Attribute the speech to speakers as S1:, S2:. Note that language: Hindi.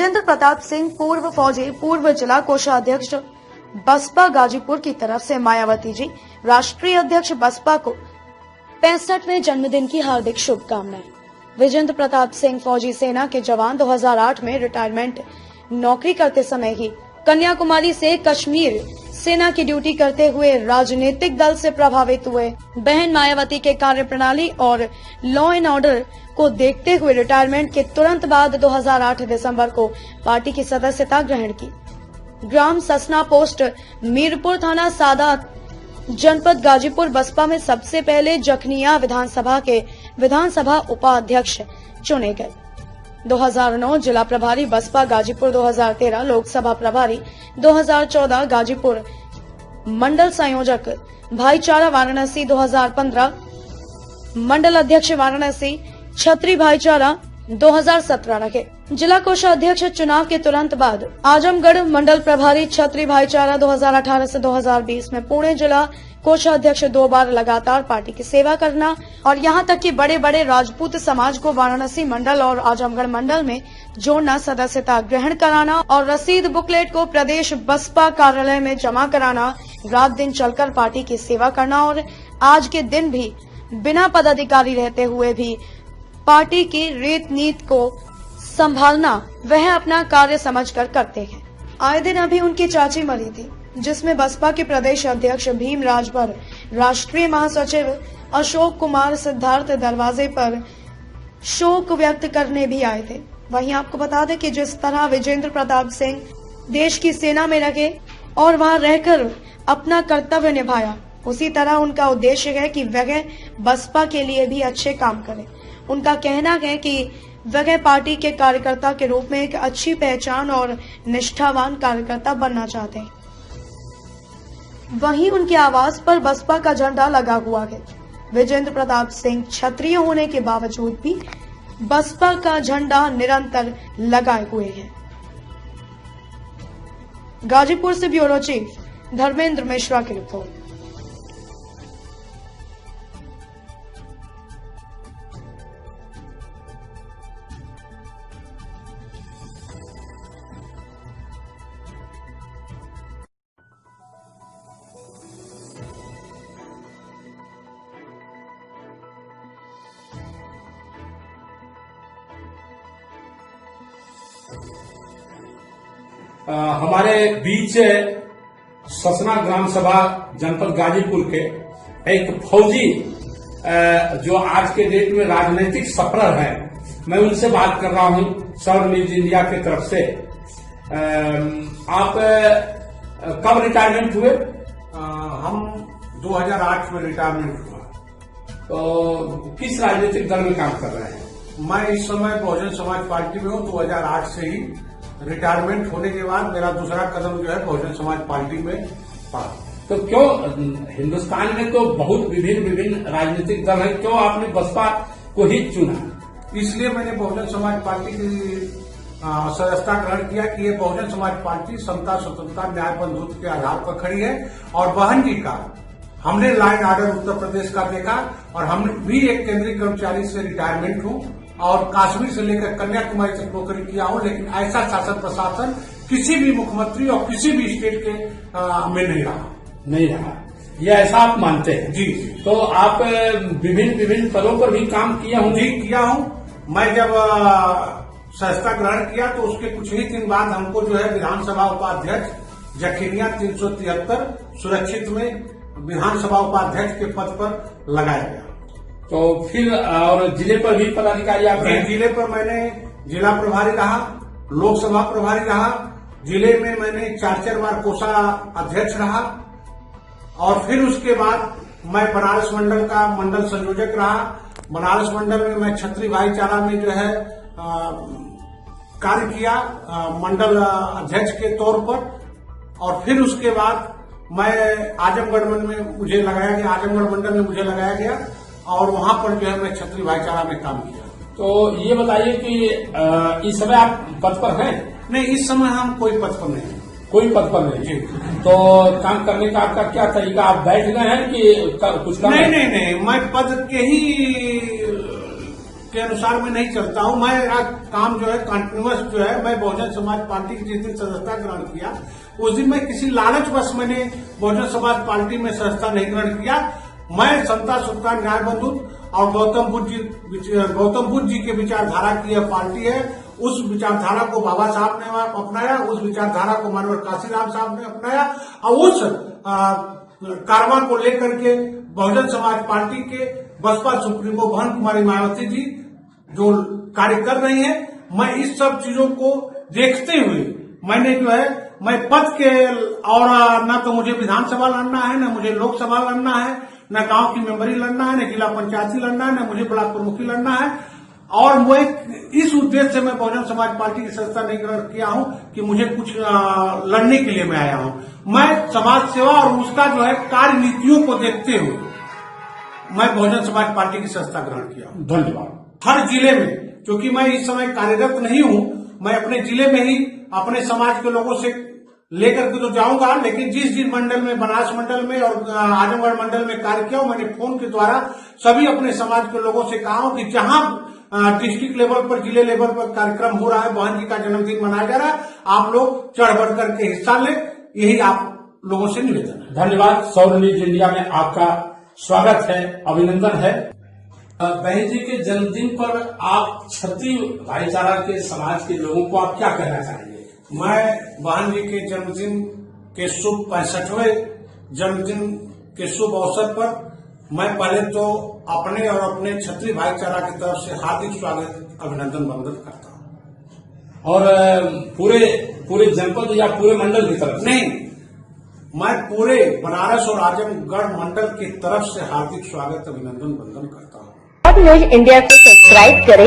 S1: विजेंद्र प्रताप सिंह पूर्व फौजी, पूर्व जिला कोषाध्यक्ष बसपा गाजीपुर की तरफ से मायावती जी, राष्ट्रीय अध्यक्ष बसपा को 65वें जन्मदिन की हार्दिक शुभकामनाएं। विजेंद्र प्रताप सिंह फौजी सेना के जवान 2008 में रिटायरमेंट नौकरी करते समय ही कन्याकुमारी से कश्मीर सेना की ड्यूटी करते हुए राजनीतिक दल से प्रभावित हुए। बहन मायावती के कार्यप्रणाली और लॉ एंड ऑर्डर को देखते हुए रिटायरमेंट के तुरंत बाद 2008 दिसंबर को पार्टी की सदस्यता ग्रहण की। ग्राम ससना पोस्ट मीरपुर थाना सादात जनपद गाजीपुर बसपा में सबसे पहले जखनिया विधानसभा के विधानसभा उपाध्यक्ष चुने गए। 2009 जिला प्रभारी बसपा गाजीपुर, 2013 लोकसभा प्रभारी, 2014 गाजीपुर मंडल संयोजक भाईचारा वाराणसी, 2015 मंडल अध्यक्ष वाराणसी छत्री भाईचारा 2017 रखे। जिला कोषाध्यक्ष चुनाव के तुरंत बाद आजमगढ़ मंडल प्रभारी छत्री भाईचारा 2018 से 2020 में पुणे जिला कोषाध्यक्ष 2 बार लगातार पार्टी की सेवा करना और यहां तक कि बड़े बड़े राजपूत समाज को वाराणसी मंडल और आजमगढ़ मंडल में जोड़ना, सदस्यता ग्रहण कराना और रसीद बुकलेट को प्रदेश बसपा कार्यालय में जमा कराना, रात दिन चलकर पार्टी की सेवा करना और आज के दिन भी बिना पदाधिकारी रहते हुए भी पार्टी की रीत नीति को संभालना वह अपना कार्य समझकर करते हैं। आए दिन अभी उनकी चाची मरी थी, जिसमें बसपा के प्रदेश अध्यक्ष भीम राजभर, राष्ट्रीय महासचिव अशोक कुमार सिद्धार्थ दरवाजे पर शोक व्यक्त करने भी आए थे। वहीं आपको बता दें कि जिस तरह विजेंद्र प्रताप सिंह देश की सेना में रहे और वहां रहकर अपना कर्तव्य निभाया, उसी तरह उनका उद्देश्य है कि वह बसपा के लिए भी अच्छे काम करें। उनका कहना है कि वह पार्टी के कार्यकर्ता के रूप में एक अच्छी पहचान और निष्ठावान कार्यकर्ता बनना चाहते हैं। वहीं उनके आवास पर बसपा का झंडा लगा हुआ है। विजेंद्र प्रताप सिंह क्षत्रिय होने के बावजूद भी बसपा का झंडा निरंतर लगाए हुए हैं। गाजीपुर से ब्यूरो चीफ धर्मेंद्र मिश्रा की रिपोर्ट।
S2: हमारे बीच ससना ग्राम सभा जनपद गाजीपुर के एक फौजी जो आज के डेट में राजनीतिक सफर है, मैं उनसे बात कर रहा हूं सौर न्यूज इंडिया की तरफ से। आप कब रिटायरमेंट हुए?
S3: हम 2008 में रिटायरमेंट हुआ।
S2: तो किस राजनीतिक दल में काम कर रहे हैं?
S3: मैं इस समय बहुजन समाज पार्टी में हूं। 2008 से ही रिटायरमेंट होने के बाद मेरा दूसरा कदम जो है बहुजन समाज पार्टी में पड़ा।
S2: तो क्यों, हिंदुस्तान में तो बहुत विभिन्न राजनीतिक दल है, क्यों आपने बसपा को ही चुना?
S3: इसलिए मैंने बहुजन समाज पार्टी की सदस्यता ग्रहण किया कि ये बहुजन समाज पार्टी समता, स्वतंत्रता, न्याय, बंधुत्व के आधार पर खड़ी है। और बहन जी का हमने लाइन ऑर्डर उत्तर प्रदेश का देखा और हम भी एक केंद्रीय कर्मचारी से रिटायरमेंट हूं और कश्मीर से लेकर कन्याकुमारी तक नौकरी किया हूं, लेकिन ऐसा शासन प्रशासन किसी भी मुख्यमंत्री और किसी भी स्टेट के में नहीं रहा।
S2: ये ऐसा आप मानते हैं?
S3: जी।
S2: तो आप विभिन्न पदों पर भी काम किया हूँ?
S3: जी, किया हूँ। मैं जब सदस्यता ग्रहण किया तो उसके कुछ ही दिन बाद हमको जो है विधानसभा उपाध्यक्ष जखनिया 373 सुरक्षित में विधानसभा उपाध्यक्ष के पद पर लगाया गया।
S2: तो फिर और जिले पर भी पदाधिकारी आप रहे?
S3: जिले पर मैंने जिला प्रभारी रहा, लोकसभा प्रभारी रहा, जिले में मैंने 4 बार कोषा अध्यक्ष रहा और फिर उसके बाद मैं बनारस मंडल का मंडल संयोजक रहा। बनारस मंडल में मैं छत्री भाईचारा में जो है कार्य किया मंडल अध्यक्ष के तौर पर। और फिर उसके बाद मैं आजमगढ़ में मुझे लगाया गया, आजमगढ़ मंडल में मुझे लगाया गया और वहां पर जो है मैं छत्री भाईचारा में काम किया।
S2: तो ये बताइए कि इस समय आप पद पर हैं?
S3: नहीं, इस समय हम कोई पद पर नहीं।
S2: कोई पद पर नहीं?
S3: जी।
S2: तो काम करने का आपका क्या तरीका, आप बैठ गए हैं कि कुछ काम?
S3: नहीं, मैं पद के अनुसार मैं नहीं चलता हूं। मेरा काम जो है कंटिन्यूअस जो है, मैं बहुजन समाज पार्टी की जिस दिन सदस्यता ग्रहण किया उस दिन मैं किसी लालचवश मैंने बहुजन समाज पार्टी में सदस्यता नहीं ग्रहण किया। मैं समता सुरता न्याय बंधुत्व और गौतम बुद्ध जी के विचारधारा की यह पार्टी है। उस विचारधारा को बाबा साहब ने अपनाया, उस विचारधारा को मानवर काशीराम साहब ने अपनाया और उस कारवां को लेकर के बहुजन समाज पार्टी के बसपा सुप्रीमो बहन कुमारी मायावती जी जो कार्य कर रही हैं, मैं इस सब चीजों को देखते हुए मैंने जो है, मैं पद के और न तो मुझे विधानसभा लड़ना है, न मुझे लोकसभा लड़ना है, न गांव की मेंबरी लड़ना है, न जिला पंचायती लड़ना है, न मुझे ब्लॉक प्रमुखी लड़ना है। और मैं इस उद्देश्य से मैं बहुजन समाज पार्टी की सदस्यता नहीं ग्रहण किया हूं कि मुझे कुछ लड़ने के लिए मैं आया हूं। मैं समाज सेवा और उसका जो है कार्य नीतियों को देखते हुए मैं बहुजन समाज पार्टी की सदस्यता ग्रहण किया हूं।
S2: धन्यवाद।
S3: हर जिले में, क्योंकि मैं इस समय कार्यरत नहीं हूं, मैं अपने जिले में ही अपने समाज के लोगों से लेकर के तो जाऊंगा, लेकिन जिस मंडल में, बनारस मंडल में और आजमगढ़ मंडल में कार्य किया हूं, मैंने फोन के द्वारा सभी अपने समाज के लोगों से कहा हूं कि जहां डिस्ट्रिक्ट लेवल पर, जिले लेवल पर कार्यक्रम हो रहा है, बहन जी का जन्मदिन मनाया जा रहा है, आप लोग चढ़ बढ़ करके हिस्सा लें, यही आप लोगों से निवेदन है।
S2: धन्यवाद। सौर न्यूज इंडिया में आपका स्वागत है, अभिनंदन है। बहन जी के जन्मदिन पर आप क्षत्रिय भाईचारा के समाज के लोगों को आप क्या कहना चाहेंगे?
S3: मैं बहन जी के जन्मदिन के शुभ 65वें जन्मदिन के शुभ अवसर पर मैं पहले तो अपने और अपने क्षत्रिय भाईचारा की तरफ से हार्दिक स्वागत, अभिनंदन वंदन करता हूं।
S2: और पूरे जनपद या पूरे मंडल की तरफ?
S3: नहीं, मैं पूरे बनारस और आजमगढ़ मंडल की तरफ से हार्दिक स्वागत, अभिनंदन वंदन करता हूं।
S4: न्यूज इंडिया को सब्सक्राइब करें